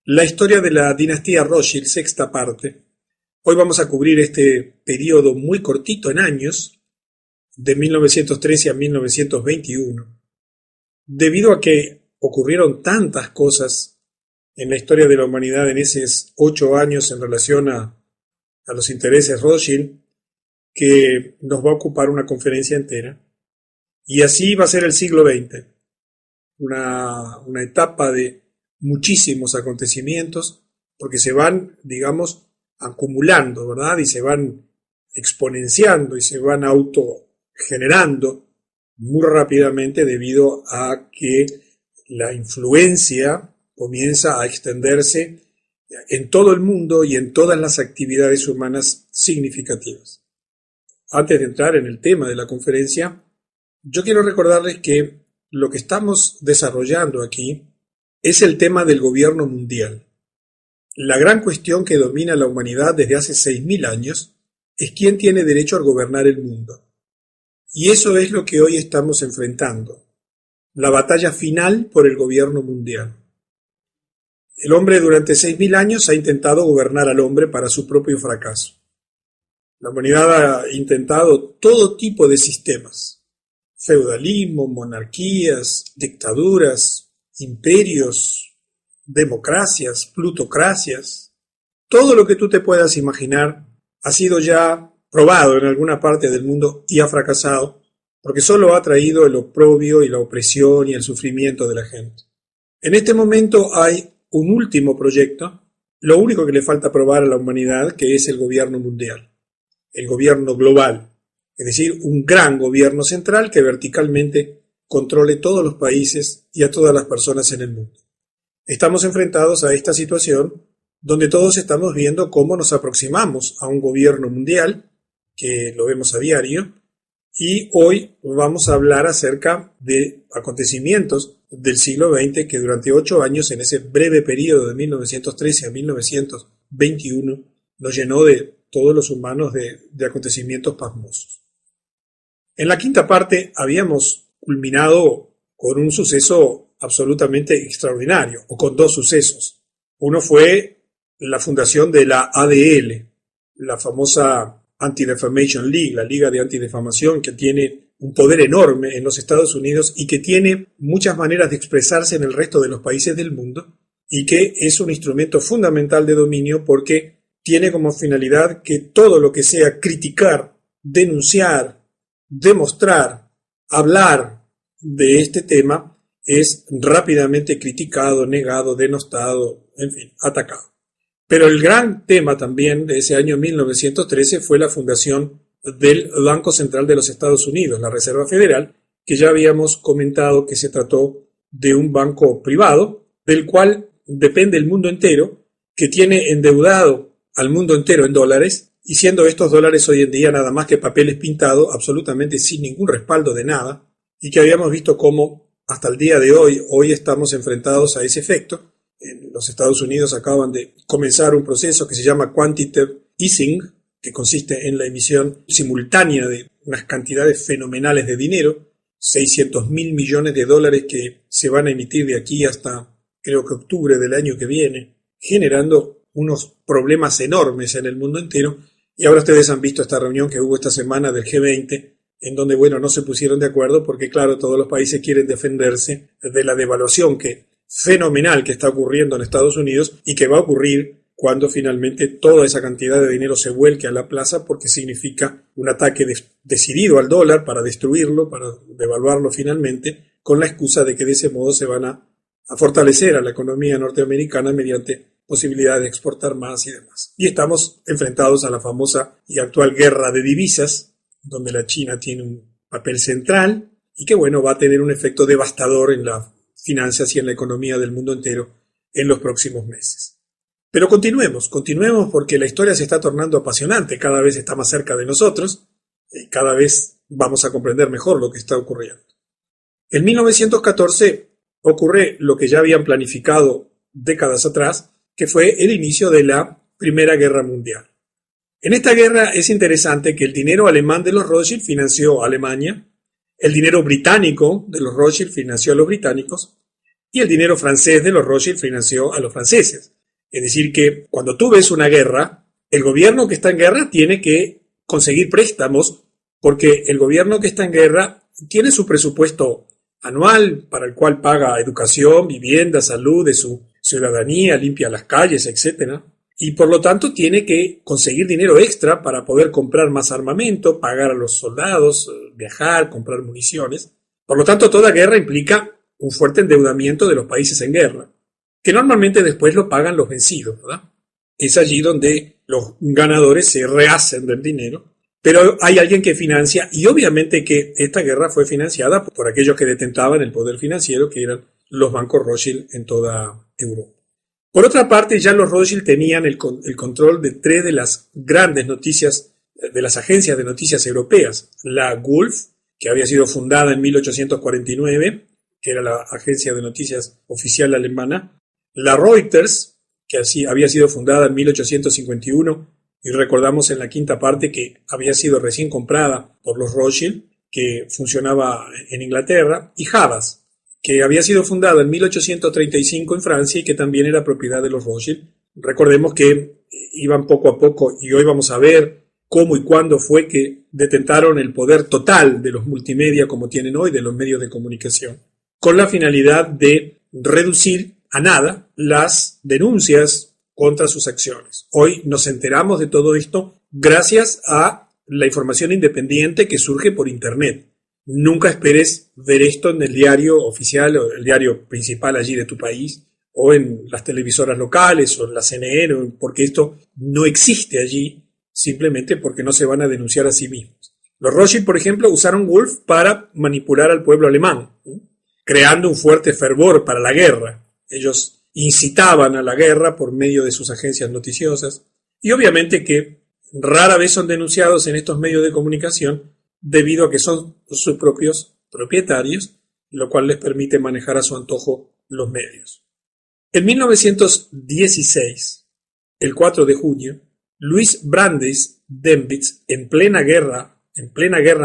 La historia de la dinastía Rothschild, sexta parte. Hoy vamos a cubrir este periodo muy cortito en años, de 1913 a 1921, debido a que ocurrieron tantas cosas en la historia de la humanidad en esos 8 años en relación a los intereses Rothschild, que nos va a ocupar una conferencia entera. Y así va a ser el siglo XX, una etapa de muchísimos acontecimientos, porque se van, digamos, acumulando, ¿verdad? Y se van exponenciando y se van autogenerando muy rápidamente debido a que la influencia comienza a extenderse en todo el mundo y en todas las actividades humanas significativas. Antes de entrar en el tema de la conferencia, yo quiero recordarles que lo que estamos desarrollando aquí es el tema del gobierno mundial. La gran cuestión que domina la humanidad desde hace 6.000 años es quién tiene derecho a gobernar el mundo. Y eso es lo que hoy estamos enfrentando, la batalla final por el gobierno mundial. El hombre durante 6.000 años ha intentado gobernar al hombre para su propio fracaso. La humanidad ha intentado todo tipo de sistemas: feudalismo, monarquías, dictaduras, imperios, democracias, plutocracias. Todo lo que tú te puedas imaginar ha sido ya probado en alguna parte del mundo y ha fracasado, porque solo ha traído el oprobio y la opresión y el sufrimiento de la gente. En este momento hay un último proyecto, lo único que le falta probar a la humanidad, que es el gobierno mundial, el gobierno global, es decir, un gran gobierno central que verticalmente controle todos los países y a todas las personas en el mundo. Estamos enfrentados a esta situación donde todos estamos viendo cómo nos aproximamos a un gobierno mundial, que lo vemos a diario, y hoy vamos a hablar acerca de acontecimientos del siglo XX que durante 8 años, en ese breve periodo de 1913 a 1921, nos llenó de todos los humanos de acontecimientos pasmosos. En la quinta parte habíamos culminado con un suceso absolutamente extraordinario, o con 2 sucesos. Uno fue la fundación de la ADL, la famosa Anti-Defamation League, la Liga de Antidefamación, que tiene un poder enorme en los Estados Unidos y que tiene muchas maneras de expresarse en el resto de los países del mundo, y que es un instrumento fundamental de dominio porque tiene como finalidad que todo lo que sea criticar, denunciar, demostrar, hablar de este tema es rápidamente criticado, negado, denostado, en fin, atacado. Pero el gran tema también de ese año 1913 fue la fundación del Banco Central de los Estados Unidos, la Reserva Federal, que ya habíamos comentado que se trató de un banco privado, del cual depende el mundo entero, que tiene endeudado al mundo entero en dólares, y siendo estos dólares hoy en día nada más que papeles pintados, absolutamente sin ningún respaldo de nada, y que habíamos visto cómo hasta el día de hoy estamos enfrentados a ese efecto. En los Estados Unidos acaban de comenzar un proceso que se llama Quantitative Easing, que consiste en la emisión simultánea de unas cantidades fenomenales de dinero, 600.000 millones de dólares que se van a emitir de aquí hasta, creo que octubre del año que viene, generando unos problemas enormes en el mundo entero. Y ahora ustedes han visto esta reunión que hubo esta semana del G20, en donde, no se pusieron de acuerdo porque, claro, todos los países quieren defenderse de la devaluación fenomenal que está ocurriendo en Estados Unidos y que va a ocurrir cuando finalmente toda esa cantidad de dinero se vuelque a la plaza, porque significa un ataque decidido al dólar para destruirlo, para devaluarlo finalmente, con la excusa de que de ese modo se van a fortalecer a la economía norteamericana mediante posibilidad de exportar más y demás. Y estamos enfrentados a la famosa y actual guerra de divisas, donde la China tiene un papel central y que, va a tener un efecto devastador en las finanzas y en la economía del mundo entero en los próximos meses. Pero continuemos porque la historia se está tornando apasionante, cada vez está más cerca de nosotros y cada vez vamos a comprender mejor lo que está ocurriendo. En 1914 ocurre lo que ya habían planificado décadas atrás, que fue el inicio de la Primera Guerra Mundial. En esta guerra es interesante que el dinero alemán de los Rothschild financió a Alemania, el dinero británico de los Rothschild financió a los británicos y el dinero francés de los Rothschild financió a los franceses. Es decir, que cuando tú ves una guerra, el gobierno que está en guerra tiene que conseguir préstamos porque el gobierno que está en guerra tiene su presupuesto anual para el cual paga educación, vivienda, salud de su ciudadanía, limpia las calles, etcétera. Y por lo tanto tiene que conseguir dinero extra para poder comprar más armamento, pagar a los soldados, viajar, comprar municiones. Por lo tanto, toda guerra implica un fuerte endeudamiento de los países en guerra, que normalmente después lo pagan los vencidos, ¿verdad? Es allí donde los ganadores se rehacen del dinero, pero hay alguien que financia, y obviamente que esta guerra fue financiada por aquellos que detentaban el poder financiero, que eran los bancos Rothschild en toda Europa. Por otra parte, ya los Rothschild tenían el control de 3 de las grandes noticias, de las agencias de noticias europeas. La Gulf, que había sido fundada en 1849, que era la agencia de noticias oficial alemana. La Reuters, que así había sido fundada en 1851, y recordamos en la quinta parte que había sido recién comprada por los Rothschild, que funcionaba en Inglaterra. Y Havas, que había sido fundada en 1835 en Francia y que también era propiedad de los Rothschild. Recordemos que iban poco a poco, y hoy vamos a ver cómo y cuándo fue que detentaron el poder total de los multimedia como tienen hoy, de los medios de comunicación, con la finalidad de reducir a nada las denuncias contra sus acciones. Hoy nos enteramos de todo esto gracias a la información independiente que surge por Internet. Nunca esperes ver esto en el diario oficial o el diario principal allí de tu país o en las televisoras locales o en la CNN, porque esto no existe allí simplemente porque no se van a denunciar a sí mismos. Los Rothschild, por ejemplo, usaron Gulf para manipular al pueblo alemán, creando un fuerte fervor para la guerra. Ellos incitaban a la guerra por medio de sus agencias noticiosas y obviamente que rara vez son denunciados en estos medios de comunicación debido a que son sus propios propietarios, lo cual les permite manejar a su antojo los medios. En 1916, el 4 de junio, Louis Brandeis Dönitz, en plena guerra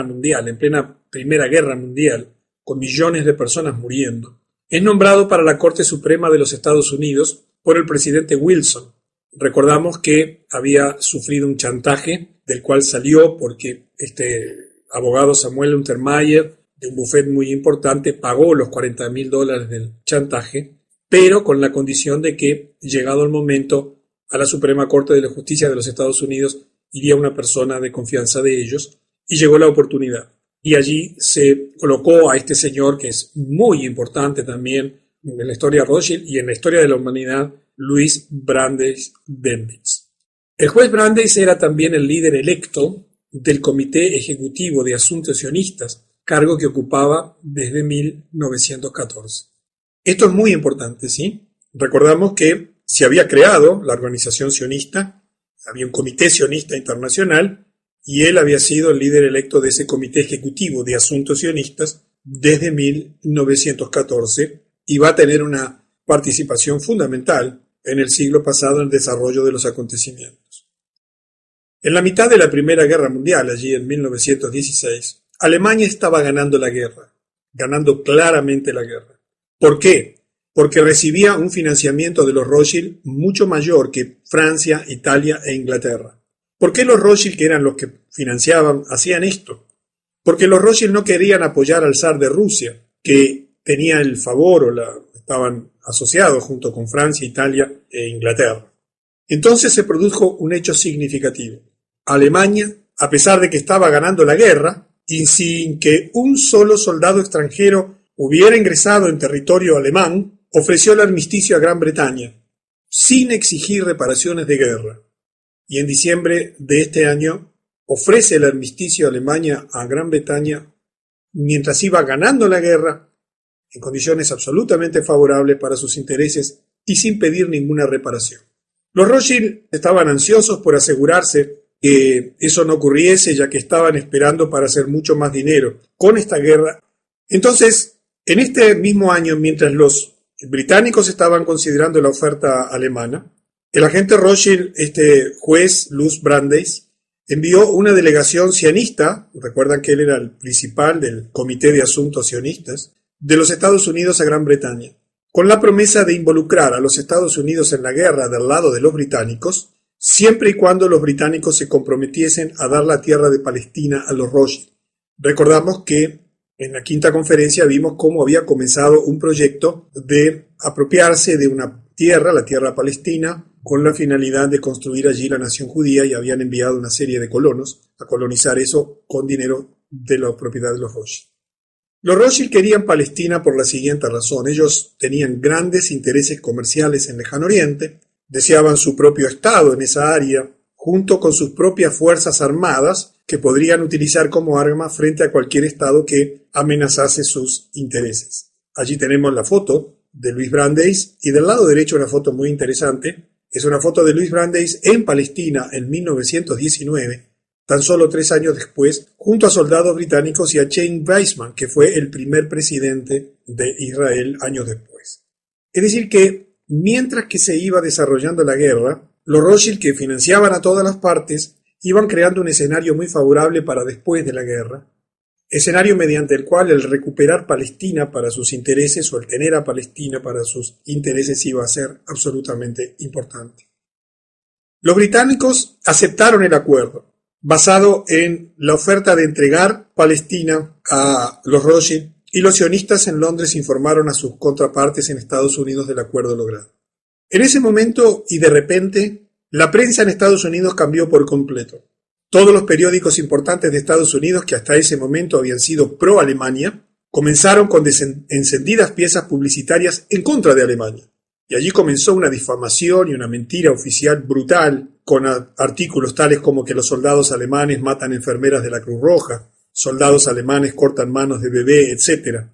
mundial, en plena Primera Guerra Mundial, con millones de personas muriendo, es nombrado para la Corte Suprema de los Estados Unidos por el presidente Wilson. Recordamos que había sufrido un chantaje del cual salió porque este abogado Samuel Untermyer, de un bufet muy importante, pagó los $40,000 del chantaje, pero con la condición de que, llegado el momento, a la Suprema Corte de la Justicia de los Estados Unidos iría una persona de confianza de ellos, y llegó la oportunidad. Y allí se colocó a este señor, que es muy importante también en la historia Rothschild y en la historia de la humanidad, Louis Brandeis Dönitz. El juez Brandeis era también el líder electo del Comité Ejecutivo de Asuntos Sionistas, cargo que ocupaba desde 1914. Esto es muy importante, ¿sí? Recordamos que se había creado la organización sionista, había un comité sionista internacional, y él había sido el líder electo de ese Comité Ejecutivo de Asuntos Sionistas desde 1914 y va a tener una participación fundamental en el siglo pasado en el desarrollo de los acontecimientos. En la mitad de la Primera Guerra Mundial, allí en 1916, Alemania estaba ganando la guerra, ganando claramente la guerra. ¿Por qué? Porque recibía un financiamiento de los Rothschild mucho mayor que Francia, Italia e Inglaterra. ¿Por qué los Rothschild, que eran los que financiaban, hacían esto? Porque los Rothschild no querían apoyar al zar de Rusia, que tenía el favor estaban asociados junto con Francia, Italia e Inglaterra. Entonces se produjo un hecho significativo. Alemania, a pesar de que estaba ganando la guerra, y sin que un solo soldado extranjero hubiera ingresado en territorio alemán, ofreció el armisticio a Gran Bretaña, sin exigir reparaciones de guerra. Y en diciembre de este año ofrece el armisticio a Alemania a Gran Bretaña mientras iba ganando la guerra en condiciones absolutamente favorables para sus intereses y sin pedir ninguna reparación. Los Rothschild estaban ansiosos por asegurarse que eso no ocurriese, ya que estaban esperando para hacer mucho más dinero con esta guerra. Entonces, en este mismo año, mientras los británicos estaban considerando la oferta alemana, el agente Rothschild, este juez Louis Brandeis, envió una delegación sionista, recuerdan que él era el principal del Comité de Asuntos Sionistas, de los Estados Unidos a Gran Bretaña, con la promesa de involucrar a los Estados Unidos en la guerra del lado de los británicos, siempre y cuando los británicos se comprometiesen a dar la tierra de Palestina a los Rothschild. Recordamos que en la quinta conferencia vimos cómo había comenzado un proyecto de apropiarse de una tierra, la tierra palestina, con la finalidad de construir allí la nación judía, y habían enviado una serie de colonos a colonizar eso con dinero de la propiedad de los Rothschild. Los Rothschild querían Palestina por la siguiente razón: ellos tenían grandes intereses comerciales en Lejano Oriente, deseaban su propio estado en esa área, junto con sus propias fuerzas armadas que podrían utilizar como arma frente a cualquier estado que amenazase sus intereses. Allí tenemos la foto de Louis Brandeis, y del lado derecho una foto muy interesante. Es una foto de Louis Brandeis en Palestina en 1919, tan solo 3 años después, junto a soldados británicos y a Chaim Weizmann, que fue el primer presidente de Israel años después. Es decir que, mientras que se iba desarrollando la guerra, los Rothschild, que financiaban a todas las partes, iban creando un escenario muy favorable para después de la guerra, escenario mediante el cual el recuperar Palestina para sus intereses o el tener a Palestina para sus intereses iba a ser absolutamente importante. Los británicos aceptaron el acuerdo, basado en la oferta de entregar Palestina a los Rothschild, y los sionistas en Londres informaron a sus contrapartes en Estados Unidos del acuerdo logrado. En ese momento y de repente, la prensa en Estados Unidos cambió por completo. Todos los periódicos importantes de Estados Unidos, que hasta ese momento habían sido pro-Alemania, comenzaron con encendidas piezas publicitarias en contra de Alemania. Y allí comenzó una difamación y una mentira oficial brutal, con artículos tales como que los soldados alemanes matan enfermeras de la Cruz Roja, soldados alemanes cortan manos de bebé, etc.,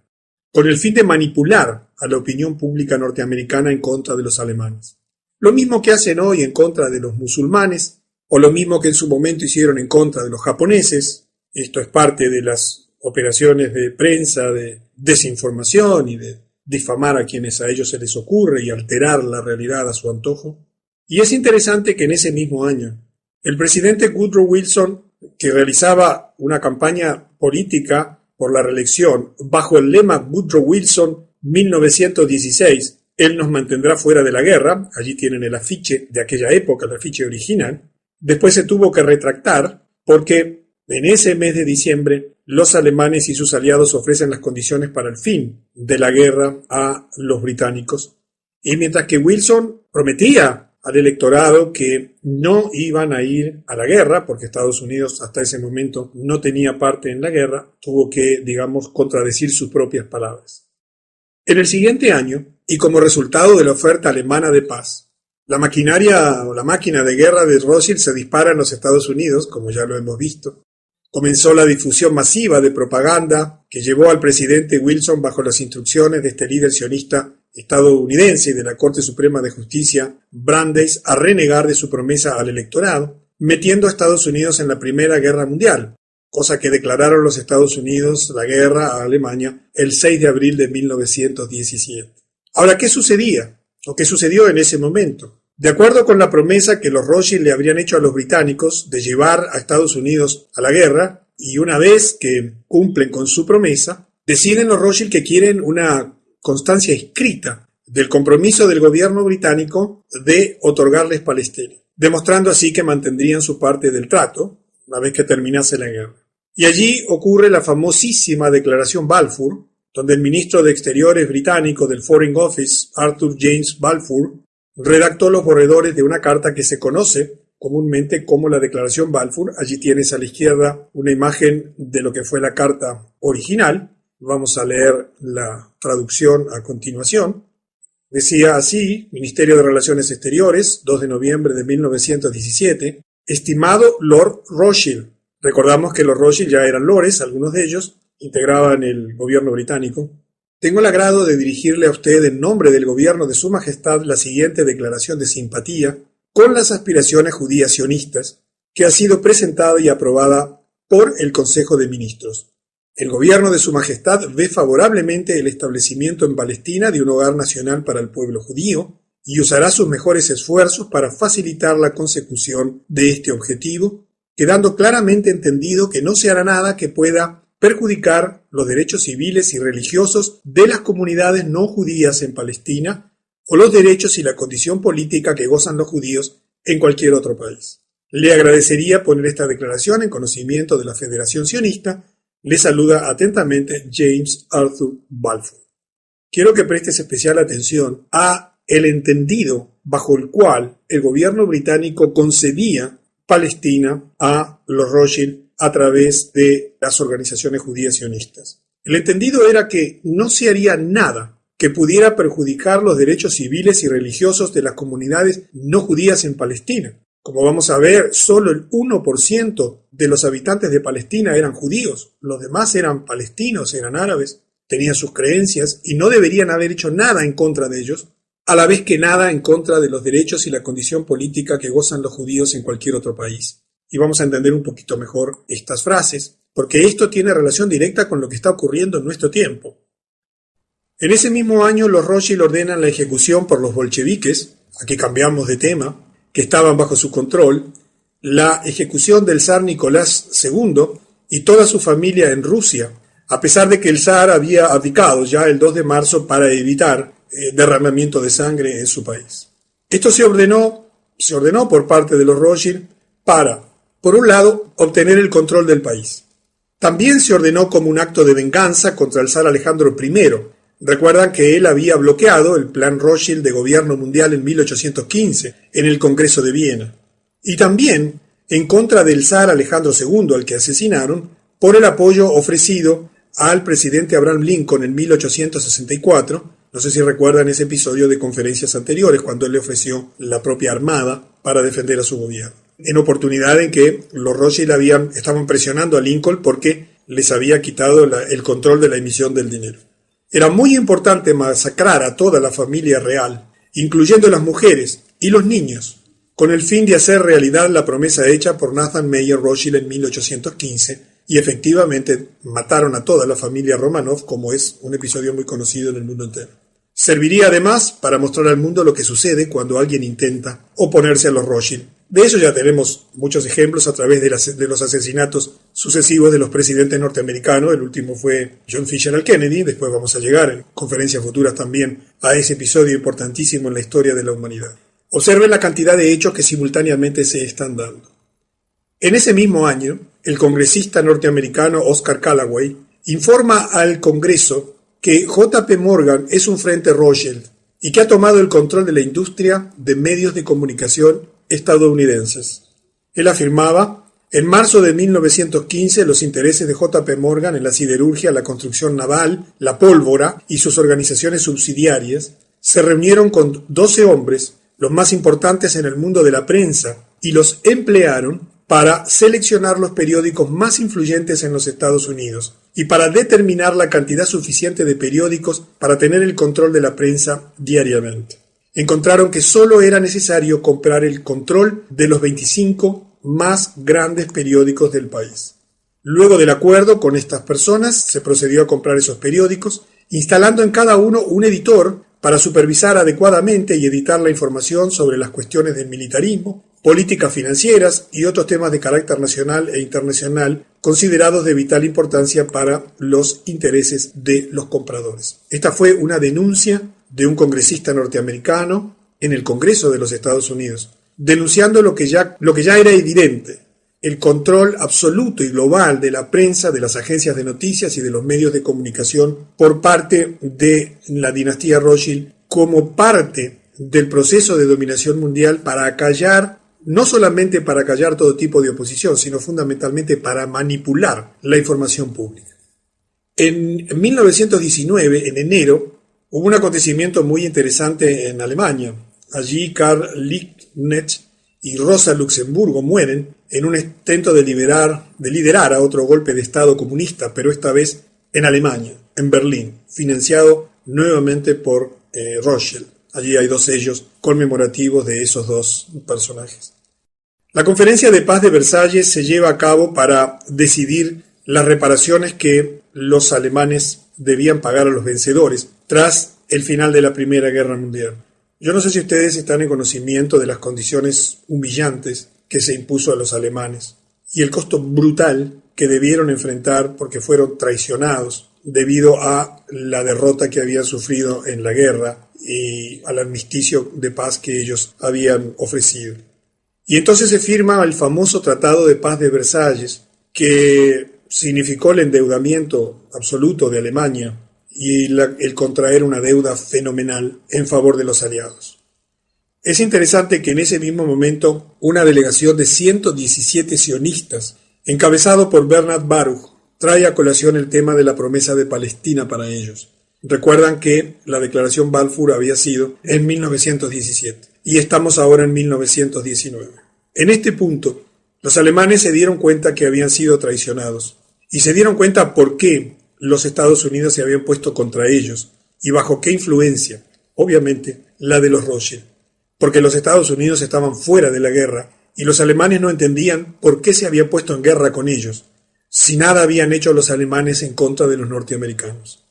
con el fin de manipular a la opinión pública norteamericana en contra de los alemanes. Lo mismo que hacen hoy en contra de los musulmanes, o lo mismo que en su momento hicieron en contra de los japoneses. Esto es parte de las operaciones de prensa, de desinformación y de difamar a quienes a ellos se les ocurre y alterar la realidad a su antojo. Y es interesante que en ese mismo año, el presidente Woodrow Wilson, que realizaba una campaña política por la reelección bajo el lema Woodrow Wilson 1916, él nos mantendrá fuera de la guerra, allí tienen el afiche de aquella época, el afiche original, después se tuvo que retractar porque en ese mes de diciembre los alemanes y sus aliados ofrecen las condiciones para el fin de la guerra a los británicos, y mientras que Wilson prometía al electorado que no iban a ir a la guerra, porque Estados Unidos hasta ese momento no tenía parte en la guerra, tuvo que, contradecir sus propias palabras. En el siguiente año, y como resultado de la oferta alemana de paz, la maquinaria o la máquina de guerra de Rothschild se dispara en los Estados Unidos, como ya lo hemos visto. Comenzó la difusión masiva de propaganda que llevó al presidente Wilson, bajo las instrucciones de este líder sionista estadounidense y de la Corte Suprema de Justicia, Brandeis, a renegar de su promesa al electorado, metiendo a Estados Unidos en la Primera Guerra Mundial, cosa que declararon los Estados Unidos la guerra a Alemania el 6 de abril de 1917. Ahora, ¿qué sucedía? ¿O qué sucedió en ese momento? De acuerdo con la promesa que los Rothschild le habrían hecho a los británicos de llevar a Estados Unidos a la guerra, y una vez que cumplen con su promesa, deciden los Rothschild que quieren una constancia escrita del compromiso del gobierno británico de otorgarles Palestina, demostrando así que mantendrían su parte del trato una vez que terminase la guerra. Y allí ocurre la famosísima Declaración Balfour, donde el ministro de Exteriores británico del Foreign Office, Arthur James Balfour, redactó los borradores de una carta que se conoce comúnmente como la Declaración Balfour. Allí tienes a la izquierda una imagen de lo que fue la carta original. Vamos a leer la traducción a continuación. Decía así: Ministerio de Relaciones Exteriores, 2 de noviembre de 1917, estimado Lord Rothschild. Recordamos que los Rothschild ya eran lores, algunos de ellos integraban el gobierno británico. Tengo el agrado de dirigirle a usted en nombre del gobierno de Su Majestad la siguiente declaración de simpatía con las aspiraciones judías sionistas, que ha sido presentada y aprobada por el Consejo de Ministros. El gobierno de Su Majestad ve favorablemente el establecimiento en Palestina de un hogar nacional para el pueblo judío y usará sus mejores esfuerzos para facilitar la consecución de este objetivo, quedando claramente entendido que no se hará nada que pueda perjudicar los derechos civiles y religiosos de las comunidades no judías en Palestina o los derechos y la condición política que gozan los judíos en cualquier otro país. Le agradecería poner esta declaración en conocimiento de la Federación Sionista. Le saluda atentamente James Arthur Balfour. Quiero que prestes especial atención a el entendido bajo el cual el gobierno británico concedía Palestina a los Rothschild a través de las organizaciones judías sionistas. El entendido era que no se haría nada que pudiera perjudicar los derechos civiles y religiosos de las comunidades no judías en Palestina. Como vamos a ver, solo el 1% de los habitantes de Palestina eran judíos, los demás eran palestinos, eran árabes, tenían sus creencias y no deberían haber hecho nada en contra de ellos, a la vez que nada en contra de los derechos y la condición política que gozan los judíos en cualquier otro país. Y vamos a entender un poquito mejor estas frases, porque esto tiene relación directa con lo que está ocurriendo en nuestro tiempo. En ese mismo año, los Rothschild ordenan la ejecución por los bolcheviques, aquí cambiamos de tema, que estaban bajo su control, la ejecución del zar Nicolás II y toda su familia en Rusia, a pesar de que el zar había abdicado ya el 2 de marzo para evitar derramamiento de sangre en su país. Esto se ordenó por parte de los Rothschild para, por un lado, obtener el control del país. También se ordenó como un acto de venganza contra el zar Alejandro I. Recuerdan que él había bloqueado el plan Rothschild de gobierno mundial en 1815 en el Congreso de Viena. Y también en contra del zar Alejandro II, al que asesinaron, por el apoyo ofrecido al presidente Abraham Lincoln en 1864. No sé si recuerdan ese episodio de conferencias anteriores, cuando él le ofreció la propia armada para defender a su gobierno. En oportunidad en que los Rothschild estaban presionando a Lincoln porque les había quitado el control de la emisión del dinero. Era muy importante masacrar a toda la familia real, incluyendo las mujeres y los niños, con el fin de hacer realidad la promesa hecha por Nathan Meyer Rothschild en 1815, y efectivamente mataron a toda la familia Romanov, como es un episodio muy conocido en el mundo entero. Serviría además para mostrar al mundo lo que sucede cuando alguien intenta oponerse a los Rothschild. De eso ya tenemos muchos ejemplos a través de los asesinatos sucesivos de los presidentes norteamericanos. El último fue John F. Kennedy. Después vamos a llegar en conferencias futuras también a ese episodio importantísimo en la historia de la humanidad. Observen la cantidad de hechos que simultáneamente se están dando. En ese mismo año, el congresista norteamericano Oscar Callaway informa al Congreso que J.P. Morgan es un frente Rothschild y que ha tomado el control de la industria de medios de comunicación estadounidenses. Él afirmaba: en marzo de 1915 los intereses de J.P. Morgan en la siderurgia, la construcción naval, la pólvora y sus organizaciones subsidiarias se reunieron con 12 hombres, los más importantes en el mundo de la prensa, y los emplearon para seleccionar los periódicos más influyentes en los Estados Unidos y para determinar la cantidad suficiente de periódicos para tener el control de la prensa diariamente. Encontraron que solo era necesario comprar el control de los 25 más grandes periódicos del país. Luego del acuerdo con estas personas, se procedió a comprar esos periódicos, instalando en cada uno un editor para supervisar adecuadamente y editar la información sobre las cuestiones del militarismo, políticas financieras y otros temas de carácter nacional e internacional considerados de vital importancia para los intereses de los compradores. Esta fue una denuncia de un congresista norteamericano en el Congreso de los Estados Unidos, denunciando lo que ya era evidente: el control absoluto y global de la prensa, de las agencias de noticias y de los medios de comunicación por parte de la dinastía Rothschild como parte del proceso de dominación mundial para acallar, no solamente para acallar todo tipo de oposición, sino fundamentalmente para manipular la información pública. En 1919, en enero, hubo un acontecimiento muy interesante en Alemania. Allí Karl Liebknecht y Rosa Luxemburgo mueren en un intento de liderar a otro golpe de Estado comunista, pero esta vez en Alemania, en Berlín, financiado nuevamente por Rothschild. Allí hay 2 sellos conmemorativos de esos 2 personajes. La Conferencia de Paz de Versalles se lleva a cabo para decidir las reparaciones que los alemanes debían pagar a los vencedores tras el final de la Primera Guerra Mundial. Yo no sé si ustedes están en conocimiento de las condiciones humillantes que se impuso a los alemanes y el costo brutal que debieron enfrentar porque fueron traicionados debido a la derrota que habían sufrido en la guerra y al armisticio de paz que ellos habían ofrecido. Y entonces se firma el famoso Tratado de Paz de Versalles, que significó el endeudamiento absoluto de Alemania y el contraer una deuda fenomenal en favor de los aliados. Es interesante que en ese mismo momento una delegación de 117 sionistas, encabezado por Bernard Baruch, trae a colación el tema de la promesa de Palestina para ellos. Recuerdan que la declaración Balfour había sido en 1917 y estamos ahora en 1919. En este punto, los alemanes se dieron cuenta que habían sido traicionados y se dieron cuenta por qué los Estados Unidos se habían puesto contra ellos y bajo qué influencia, obviamente la de los Rothschild, porque los Estados Unidos estaban fuera de la guerra y los alemanes no entendían por qué se habían puesto en guerra con ellos, si nada habían hecho los alemanes en contra de los norteamericanos.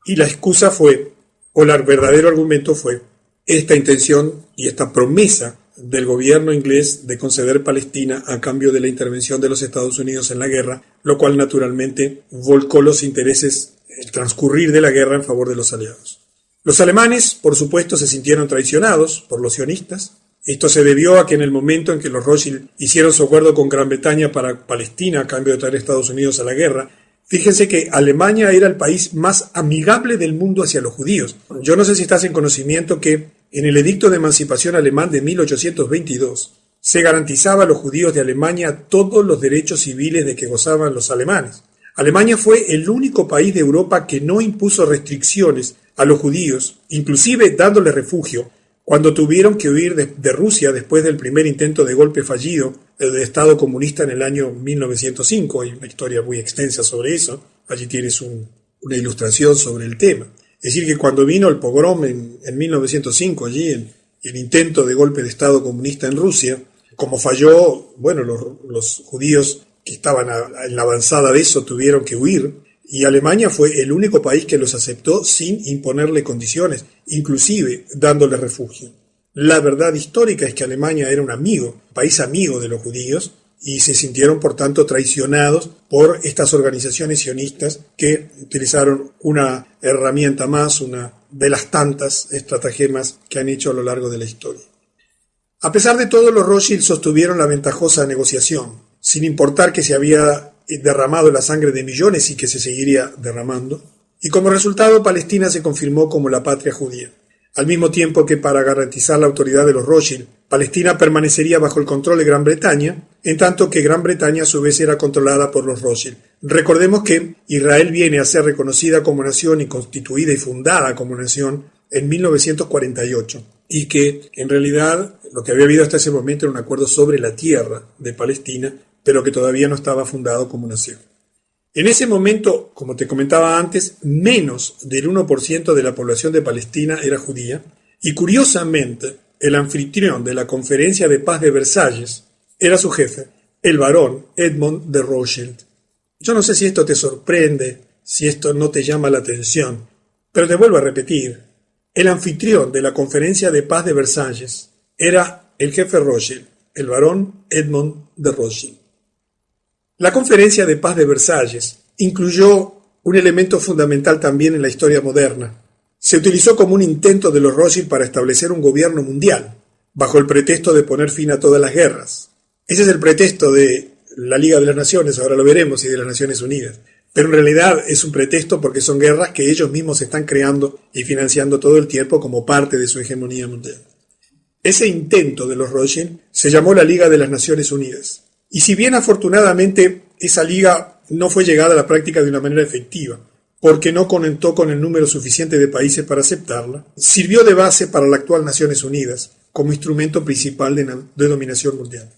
Y la excusa fue, o el verdadero argumento fue, esta intención y esta promesa del gobierno inglés de conceder Palestina a cambio de la intervención de los Estados Unidos en la guerra, lo cual naturalmente volcó los intereses, el transcurrir de la guerra en favor de los aliados. Los alemanes, por supuesto, se sintieron traicionados por los sionistas. Esto se debió a que en el momento en que los Rothschild hicieron su acuerdo con Gran Bretaña para Palestina a cambio de traer a Estados Unidos a la guerra, fíjense que Alemania era el país más amigable del mundo hacia los judíos. Yo no sé si estás en conocimiento que en el Edicto de Emancipación alemán de 1822 se garantizaba a los judíos de Alemania todos los derechos civiles de que gozaban los alemanes. Alemania fue el único país de Europa que no impuso restricciones a los judíos, inclusive dándoles refugio, cuando tuvieron que huir de Rusia después del primer intento de golpe fallido del Estado comunista en el año 1905. Hay una historia muy extensa sobre eso. Allí tienes una ilustración sobre el tema. Es decir, que cuando vino el pogrom en 1905, allí el intento de golpe de Estado comunista en Rusia, como falló, bueno, los judíos que estaban en la avanzada de eso tuvieron que huir, y Alemania fue el único país que los aceptó sin imponerle condiciones, inclusive dándole refugio. La verdad histórica es que Alemania era un país amigo de los judíos, y se sintieron por tanto traicionados por estas organizaciones sionistas que utilizaron una herramienta más, una de las tantas estratagemas que han hecho a lo largo de la historia. A pesar de todo, los Rothschild sostuvieron la ventajosa negociación, sin importar que se había derramado la sangre de millones y que se seguiría derramando, y como resultado Palestina se confirmó como la patria judía. Al mismo tiempo que para garantizar la autoridad de los Rothschild, Palestina permanecería bajo el control de Gran Bretaña, en tanto que Gran Bretaña a su vez era controlada por los Rothschild. Recordemos que Israel viene a ser reconocida como nación y constituida y fundada como nación en 1948, y que en realidad lo que había habido hasta ese momento era un acuerdo sobre la tierra de Palestina, pero que todavía no estaba fundado como nación. En ese momento, como te comentaba antes, menos del 1% de la población de Palestina era judía, y curiosamente, el anfitrión de la Conferencia de Paz de Versalles era su jefe, el barón Edmond de Rothschild. Yo no sé si esto te sorprende, si esto no te llama la atención, pero te vuelvo a repetir, el anfitrión de la Conferencia de Paz de Versalles era el jefe Rothschild, el barón Edmond de Rothschild. La Conferencia de Paz de Versalles incluyó un elemento fundamental también en la historia moderna. Se utilizó como un intento de los Rothschild para establecer un gobierno mundial, bajo el pretexto de poner fin a todas las guerras. Ese es el pretexto de la Liga de las Naciones, ahora lo veremos, y de las Naciones Unidas. Pero en realidad es un pretexto porque son guerras que ellos mismos están creando y financiando todo el tiempo como parte de su hegemonía mundial. Ese intento de los Rothschild se llamó la Liga de las Naciones Unidas. Y si bien afortunadamente esa liga no fue llegada a la práctica de una manera efectiva, porque no contó con el número suficiente de países para aceptarla, sirvió de base para la actual Naciones Unidas como instrumento principal de dominación mundial.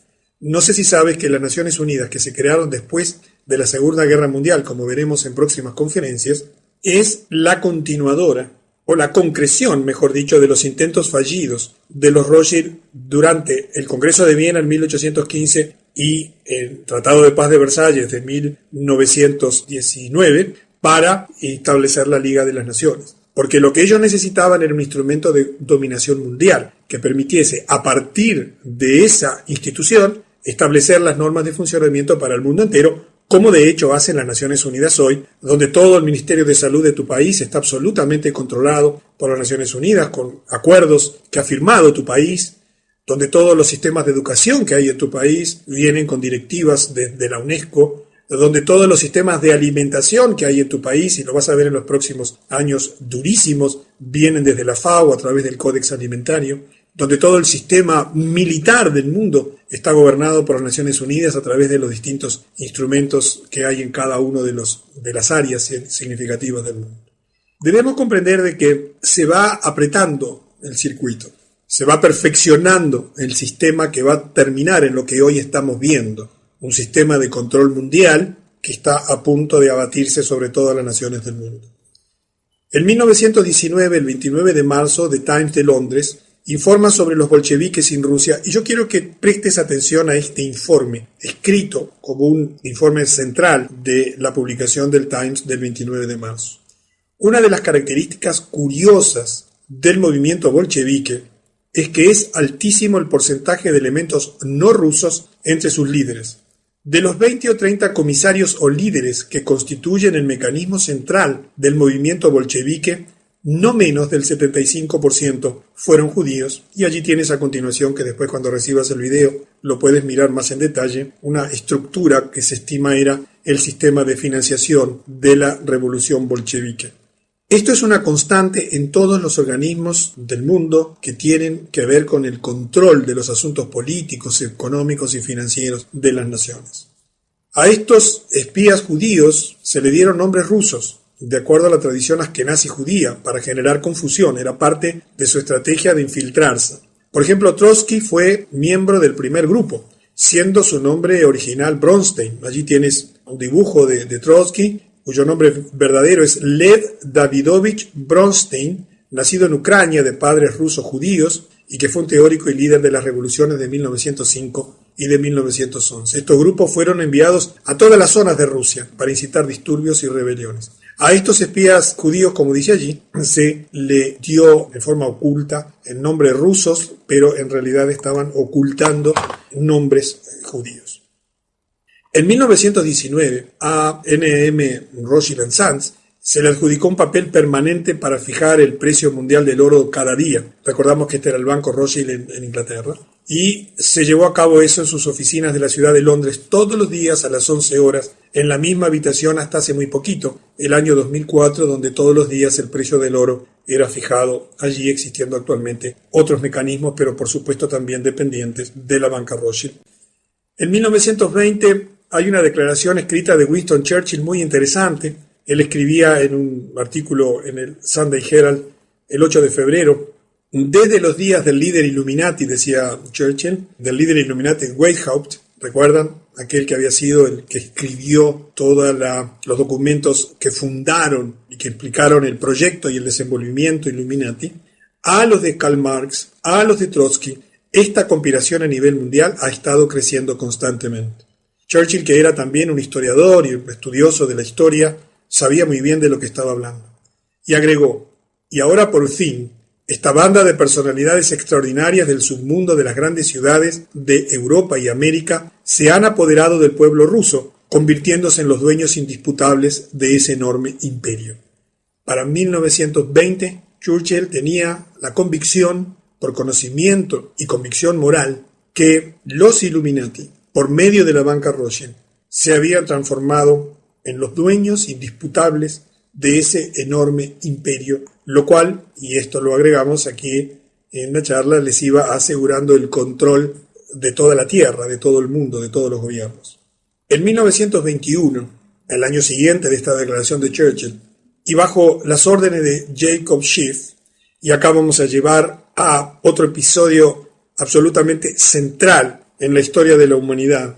No sé si sabes que las Naciones Unidas, que se crearon después de la Segunda Guerra Mundial, como veremos en próximas conferencias, es la continuadora, o la concreción, mejor dicho, de los intentos fallidos de los Rothschild durante el Congreso de Viena en 1815 y el Tratado de Paz de Versalles de 1919 para establecer la Liga de las Naciones. Porque lo que ellos necesitaban era un instrumento de dominación mundial que permitiese, a partir de esa institución, establecer las normas de funcionamiento para el mundo entero, como de hecho hacen las Naciones Unidas hoy, donde todo el Ministerio de Salud de tu país está absolutamente controlado por las Naciones Unidas, con acuerdos que ha firmado tu país, donde todos los sistemas de educación que hay en tu país vienen con directivas de la UNESCO, donde todos los sistemas de alimentación que hay en tu país, y lo vas a ver en los próximos años durísimos, vienen desde la FAO a través del Códex Alimentario, donde todo el sistema militar del mundo está gobernado por las Naciones Unidas a través de los distintos instrumentos que hay en cada uno de las áreas significativas del mundo. Debemos comprender de que se va apretando el circuito, se va perfeccionando el sistema que va a terminar en lo que hoy estamos viendo, un sistema de control mundial que está a punto de abatirse sobre todas las naciones del mundo. En 1919, el 29 de marzo, The Times de Londres informa sobre los bolcheviques en Rusia, y yo quiero que prestes atención a este informe, escrito como un informe central de la publicación del Times del 29 de marzo. Una de las características curiosas del movimiento bolchevique es que es altísimo el porcentaje de elementos no rusos entre sus líderes. De los 20 o 30 comisarios o líderes que constituyen el mecanismo central del movimiento bolchevique, no menos del 75% fueron judíos, y allí tienes a continuación, que después cuando recibas el video lo puedes mirar más en detalle, una estructura que se estima era el sistema de financiación de la revolución bolchevique. Esto es una constante en todos los organismos del mundo que tienen que ver con el control de los asuntos políticos, económicos y financieros de las naciones. A estos espías judíos se le dieron nombres rusos, de acuerdo a la tradición askenazí judía, para generar confusión, era parte de su estrategia de infiltrarse. Por ejemplo, Trotsky fue miembro del primer grupo, siendo su nombre original Bronstein. Allí tienes un dibujo de Trotsky, cuyo nombre verdadero es Lev Davidovich Bronstein, nacido en Ucrania de padres rusos judíos y que fue un teórico y líder de las revoluciones de 1905 y de 1911. Estos grupos fueron enviados a todas las zonas de Rusia para incitar disturbios y rebeliones. A estos espías judíos, como dice allí, se le dio de forma oculta el nombre rusos, pero en realidad estaban ocultando nombres judíos. En 1919, a N.M. Rothschild & Sons se le adjudicó un papel permanente para fijar el precio mundial del oro cada día. Recordamos que este era el banco Rothschild en Inglaterra. Y se llevó a cabo eso en sus oficinas de la ciudad de Londres todos los días a las 11 horas, en la misma habitación hasta hace muy poquito, el año 2004, donde todos los días el precio del oro era fijado, allí existiendo actualmente otros mecanismos, pero por supuesto también dependientes de la banca Rothschild. En 1920 hay una declaración escrita de Winston Churchill muy interesante. Él escribía en un artículo en el Sunday Herald el 8 de febrero, desde los días del líder Illuminati, decía Churchill, del líder Illuminati Weishaupt, ¿recuerdan? Aquel que había sido el que escribió todos los documentos que fundaron y que explicaron el proyecto y el desenvolvimiento Illuminati, a los de Karl Marx, a los de Trotsky. Esta conspiración a nivel mundial ha estado creciendo constantemente. Churchill, que era también un historiador y un estudioso de la historia, sabía muy bien de lo que estaba hablando. Y agregó, y ahora por fin, esta banda de personalidades extraordinarias del submundo de las grandes ciudades de Europa y América se han apoderado del pueblo ruso, convirtiéndose en los dueños indisputables de ese enorme imperio. Para 1920, Churchill tenía la convicción, por conocimiento y convicción moral, que los Illuminati, por medio de la banca Rothschild, se habían transformado en los dueños indisputables de ese enorme imperio, lo cual, y esto lo agregamos aquí en la charla, les iba asegurando el control de toda la tierra, de todo el mundo, de todos los gobiernos. En 1921, el año siguiente de esta declaración de Churchill, y bajo las órdenes de Jacob Schiff, y acá vamos a llevar a otro episodio absolutamente central en la historia de la humanidad,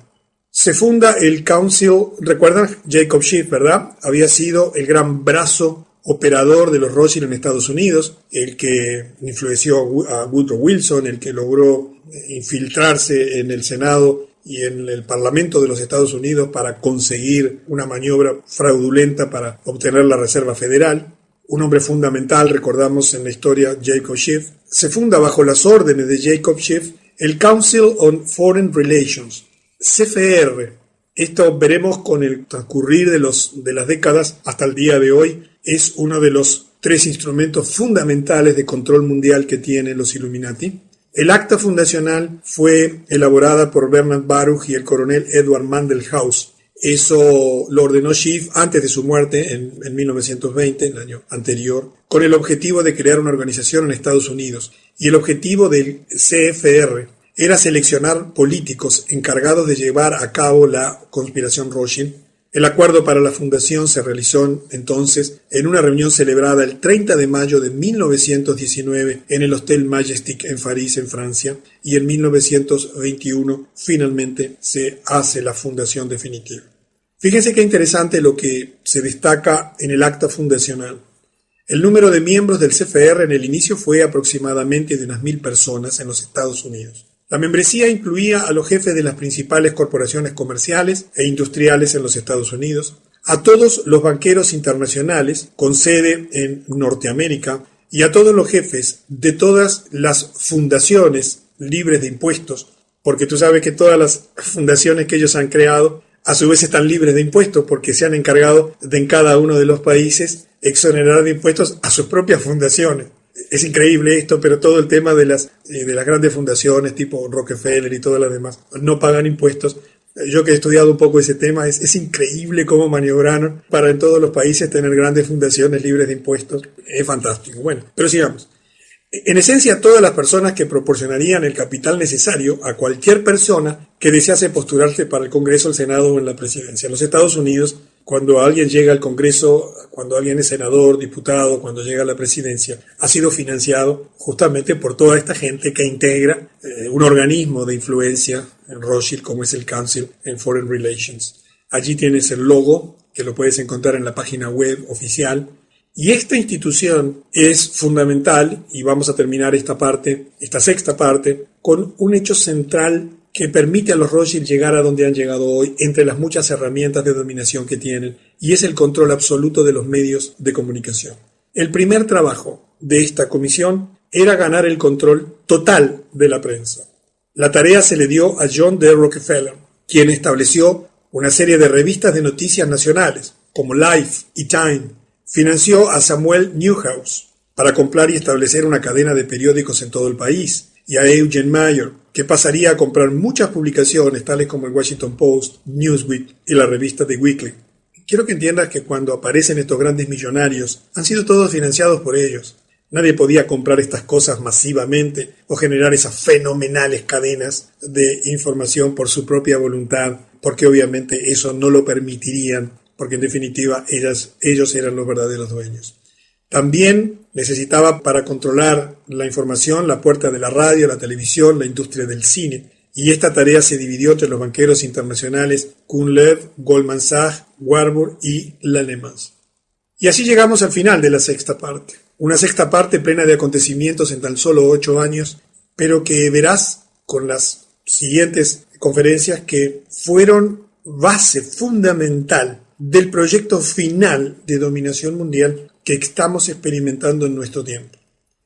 se funda el Council. ¿Recuerdan? Jacob Schiff, ¿verdad? Había sido el gran brazo operador de los Rothschild en Estados Unidos, el que influenció a Woodrow Wilson, el que logró infiltrarse en el Senado y en el Parlamento de los Estados Unidos para conseguir una maniobra fraudulenta para obtener la Reserva Federal. Un hombre fundamental, recordamos en la historia, Jacob Schiff. Se funda bajo las órdenes de Jacob Schiff el Council on Foreign Relations, CFR, Esto veremos con el transcurrir de las décadas hasta el día de hoy. Es uno de los 3 instrumentos fundamentales de control mundial que tienen los Illuminati. El acta fundacional fue elaborada por Bernard Baruch y el coronel Edward Mandelhaus. Eso lo ordenó Schiff antes de su muerte en 1920, el año anterior, con el objetivo de crear una organización en Estados Unidos. Y el objetivo del CFR era seleccionar políticos encargados de llevar a cabo la conspiración Rothschild. El acuerdo para la fundación se realizó entonces en una reunión celebrada el 30 de mayo de 1919 en el Hotel Majestic en París, en Francia, y en 1921 finalmente se hace la fundación definitiva. Fíjense qué interesante lo que se destaca en el acta fundacional. El número de miembros del CFR en el inicio fue aproximadamente de unas 1.000 personas en los Estados Unidos. La membresía incluía a los jefes de las principales corporaciones comerciales e industriales en los Estados Unidos, a todos los banqueros internacionales con sede en Norteamérica y a todos los jefes de todas las fundaciones libres de impuestos, porque tú sabes que todas las fundaciones que ellos han creado a su vez están libres de impuestos porque se han encargado de en cada uno de los países exonerar de impuestos a sus propias fundaciones. Es increíble esto, pero todo el tema de las grandes fundaciones tipo Rockefeller y todas las demás no pagan impuestos. Yo que he estudiado un poco ese tema, es increíble cómo maniobraron para en todos los países tener grandes fundaciones libres de impuestos. Es fantástico. Bueno, pero sigamos. En esencia, todas las personas que proporcionarían el capital necesario a cualquier persona que desease postularse para el Congreso, el Senado o en la presidencia. En los Estados Unidos, cuando alguien llega al Congreso, cuando alguien es senador, diputado, cuando llega a la presidencia, ha sido financiado justamente por toda esta gente que integra un organismo de influencia en Rothschild, como es el Council on Foreign Relations. Allí tienes el logo, que lo puedes encontrar en la página web oficial. Y esta institución es fundamental, y vamos a terminar esta sexta parte, con un hecho central que permite a los Rothschild llegar a donde han llegado hoy, entre las muchas herramientas de dominación que tienen, y es el control absoluto de los medios de comunicación. El primer trabajo de esta comisión era ganar el control total de la prensa. La tarea se le dio a John D. Rockefeller, quien estableció una serie de revistas de noticias nacionales, como Life y Time. Financió a Samuel Newhouse para comprar y establecer una cadena de periódicos en todo el país, y a Eugene Meyer, que pasaría a comprar muchas publicaciones tales como el Washington Post, Newsweek y la revista The Weekly. Quiero que entiendas que cuando aparecen estos grandes millonarios, han sido todos financiados por ellos. Nadie podía comprar estas cosas masivamente o generar esas fenomenales cadenas de información por su propia voluntad, porque obviamente eso no lo permitirían, porque en definitiva ellos eran los verdaderos dueños. También necesitaba para controlar la información la puerta de la radio, la televisión, la industria del cine, y esta tarea se dividió entre los banqueros internacionales Kuhn Lev, Goldman Sachs, Warburg y Lehman. Y así llegamos al final de la sexta parte. Una sexta parte plena de acontecimientos en tan solo 8 años, pero que verás con las siguientes conferencias que fueron base fundamental del proyecto final de dominación mundial que estamos experimentando en nuestro tiempo.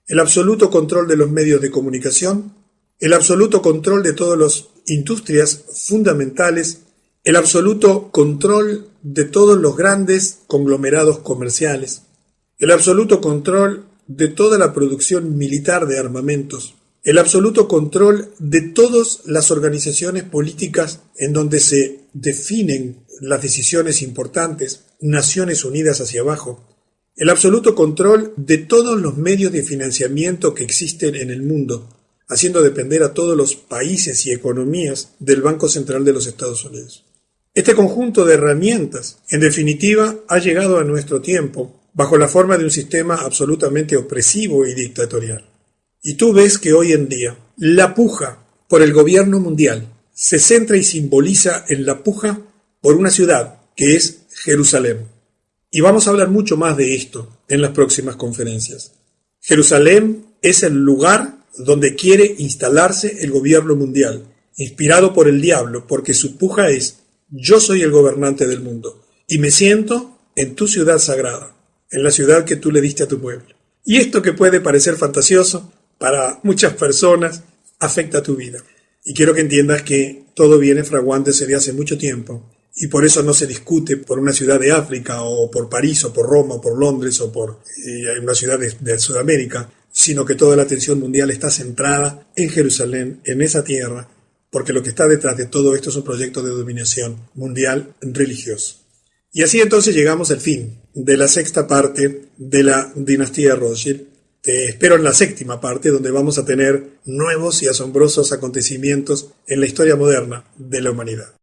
El absoluto control de los medios de comunicación, el absoluto control de todas las industrias fundamentales, el absoluto control de todos los grandes conglomerados comerciales, el absoluto control de toda la producción militar de armamentos, el absoluto control de todas las organizaciones políticas en donde se definen las decisiones importantes, Naciones Unidas hacia abajo, el absoluto control de todos los medios de financiamiento que existen en el mundo, haciendo depender a todos los países y economías del Banco Central de los Estados Unidos. Este conjunto de herramientas, en definitiva, ha llegado a nuestro tiempo bajo la forma de un sistema absolutamente opresivo y dictatorial. Y tú ves que hoy en día la puja por el gobierno mundial se centra y simboliza en la puja por una ciudad que es Jerusalén. Y vamos a hablar mucho más de esto en las próximas conferencias. Jerusalén es el lugar donde quiere instalarse el gobierno mundial, inspirado por el diablo, porque su puja es: yo soy el gobernante del mundo y me siento en tu ciudad sagrada, en la ciudad que tú le diste a tu pueblo. Y esto que puede parecer fantasioso para muchas personas afecta a tu vida. Y quiero que entiendas que todo viene fraguándose de hace mucho tiempo y por eso no se discute por una ciudad de África o por París o por Roma o por Londres o por una ciudad de Sudamérica, sino que toda la atención mundial está centrada en Jerusalén, en esa tierra, porque lo que está detrás de todo esto es un proyecto de dominación mundial religioso. Y así entonces llegamos al fin de la sexta parte de la dinastía Rothschild. Te espero en la séptima parte, donde vamos a tener nuevos y asombrosos acontecimientos en la historia moderna de la humanidad.